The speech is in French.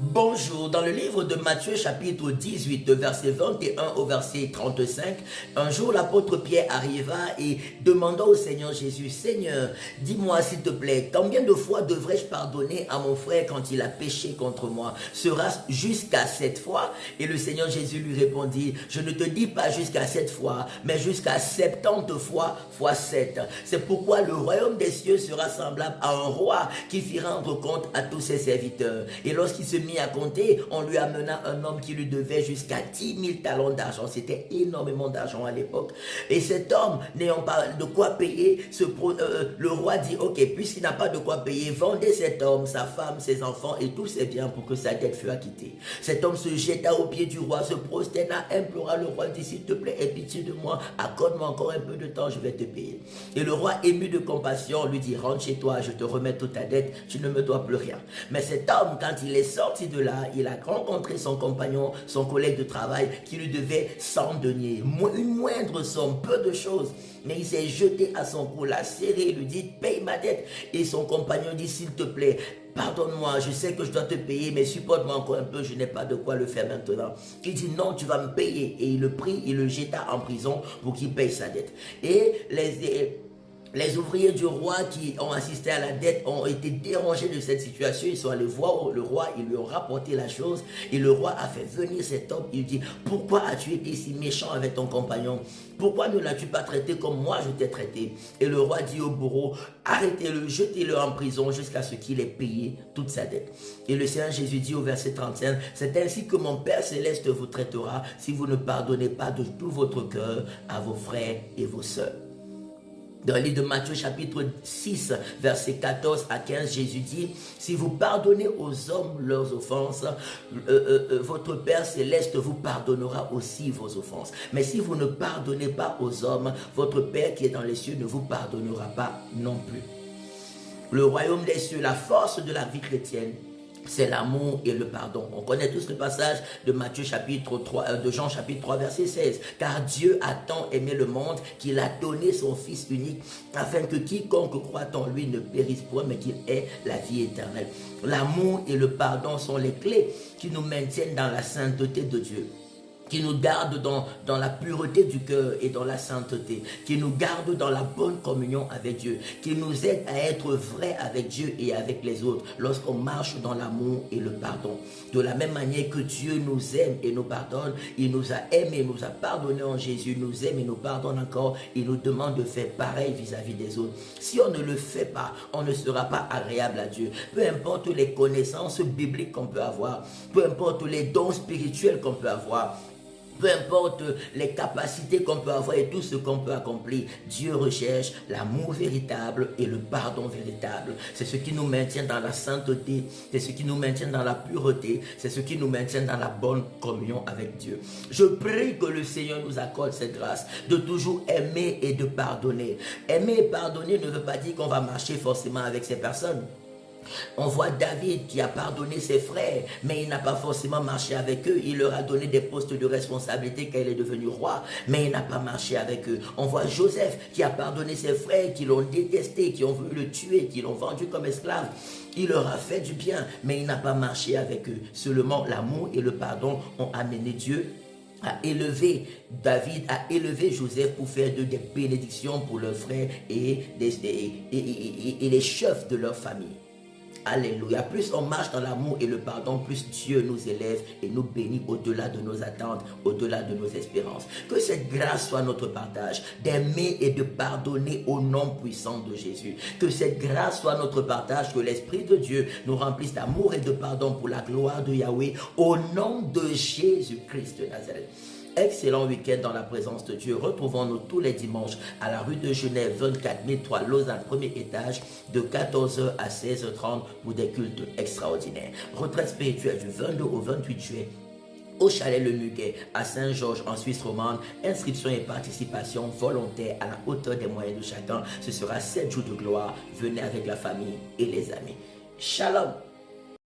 Bonjour, dans le livre de Matthieu chapitre 18, de verset 21 au verset 35, un jour l'apôtre Pierre arriva et demanda au Seigneur Jésus, Seigneur, dis-moi s'il te plaît, combien de fois devrais-je pardonner à mon frère quand il a péché contre moi? Sera-ce jusqu'à 7 fois? Et le Seigneur Jésus lui répondit, je ne te dis pas jusqu'à 7 fois, mais jusqu'à 70 fois fois 7. C'est pourquoi le royaume des cieux sera semblable à un roi qui fit rendre compte à tous ses serviteurs. Et lorsqu'il se mit à compter, on lui amena un homme qui lui devait jusqu'à 10 000 talents d'argent. C'était énormément d'argent à l'époque. Et cet homme, n'ayant pas de quoi payer, le roi dit, ok, puisqu'il n'a pas de quoi payer, vendez cet homme, sa femme, ses enfants et tous ses biens pour que sa dette fût acquittée. Cet homme se jeta aux pieds du roi, se prosterna, implora le roi, dit, s'il te plaît, aie pitié de moi, accorde-moi encore un peu de temps, je vais te payer. Et le roi, ému de compassion, lui dit, rentre chez toi, je te remets toute ta dette, tu ne me dois plus rien. Mais cet homme, quand il est sorti de là, il a rencontré son compagnon, son collègue de travail, qui lui devait 100 deniers, une moindre somme, peu de choses. Mais il s'est jeté à son cou, l'a serré, lui dit, paye ma dette. Et son compagnon dit, s'il te plaît, pardonne-moi, je sais que je dois te payer, mais supporte-moi encore un peu, je n'ai pas de quoi le faire maintenant. Il dit, non, tu vas me payer. Et il le prit, il le jeta en prison pour qu'il paye sa dette. Et les ouvriers du roi qui ont assisté à la dette ont été dérangés de cette situation. Ils sont allés voir le roi, ils lui ont rapporté la chose. Et le roi a fait venir cet homme. Il dit, pourquoi as-tu été si méchant avec ton compagnon? Pourquoi ne l'as-tu pas traité comme moi je t'ai traité? Et le roi dit au bourreau, arrêtez-le, jetez-le en prison jusqu'à ce qu'il ait payé toute sa dette. Et le Seigneur Jésus dit au verset 35, c'est ainsi que mon Père Céleste vous traitera si vous ne pardonnez pas de tout votre cœur à vos frères et vos sœurs. Dans le livre de Matthieu chapitre 6, verset 14 à 15, Jésus dit, si vous pardonnez aux hommes leurs offenses, votre Père Céleste vous pardonnera aussi vos offenses. Mais si vous ne pardonnez pas aux hommes, votre Père qui est dans les cieux ne vous pardonnera pas non plus. Le royaume des cieux, la force de la vie chrétienne, c'est l'amour et le pardon. On connaît tous le passage de Matthieu chapitre 3, de Jean chapitre 3 verset 16. Car Dieu a tant aimé le monde qu'il a donné son Fils unique afin que quiconque croit en lui ne périsse point mais qu'il ait la vie éternelle. L'amour et le pardon sont les clés qui nous maintiennent dans la sainteté de Dieu, qui nous garde dans la pureté du cœur et dans la sainteté, qui nous garde dans la bonne communion avec Dieu, qui nous aide à être vrais avec Dieu et avec les autres lorsqu'on marche dans l'amour et le pardon. De la même manière que Dieu nous aime et nous pardonne, il nous a aimés, il nous a pardonné en Jésus, il nous aime et nous pardonne encore, il nous demande de faire pareil vis-à-vis des autres. Si on ne le fait pas, on ne sera pas agréable à Dieu. Peu importe les connaissances bibliques qu'on peut avoir, peu importe les dons spirituels qu'on peut avoir, peu importe les capacités qu'on peut avoir et tout ce qu'on peut accomplir, Dieu recherche l'amour véritable et le pardon véritable. C'est ce qui nous maintient dans la sainteté, c'est ce qui nous maintient dans la pureté, c'est ce qui nous maintient dans la bonne communion avec Dieu. Je prie que le Seigneur nous accorde cette grâce de toujours aimer et de pardonner. Aimer et pardonner ne veut pas dire qu'on va marcher forcément avec ces personnes. On voit David qui a pardonné ses frères, mais il n'a pas forcément marché avec eux. Il leur a donné des postes de responsabilité quand il est devenu roi, mais il n'a pas marché avec eux. On voit Joseph qui a pardonné ses frères, qui l'ont détesté, qui ont voulu le tuer, qui l'ont vendu comme esclave. Il leur a fait du bien, mais il n'a pas marché avec eux. Seulement l'amour et le pardon ont amené Dieu à élever David, à élever Joseph pour faire d'eux des bénédictions pour leurs frères et les chefs de leur famille. Alléluia. Plus on marche dans l'amour et le pardon, plus Dieu nous élève et nous bénit au-delà de nos attentes, au-delà de nos espérances. Que cette grâce soit notre partage, d'aimer et de pardonner au nom puissant de Jésus. Que cette grâce soit notre partage, que l'Esprit de Dieu nous remplisse d'amour et de pardon pour la gloire de Yahweh, au nom de Jésus-Christ de Nazareth. Excellent week-end dans la présence de Dieu. Retrouvons-nous tous les dimanches à la rue de Genève, 24 003 Lausanne, premier étage, de 14h à 16h30 pour des cultes extraordinaires. Retraite spirituelle du 22 au 28 juillet au chalet Le Muguet à Saint-Georges en Suisse romande. Inscription et participation volontaire à la hauteur des moyens de chacun. Ce sera 7 jours de gloire. Venez avec la famille et les amis. Shalom.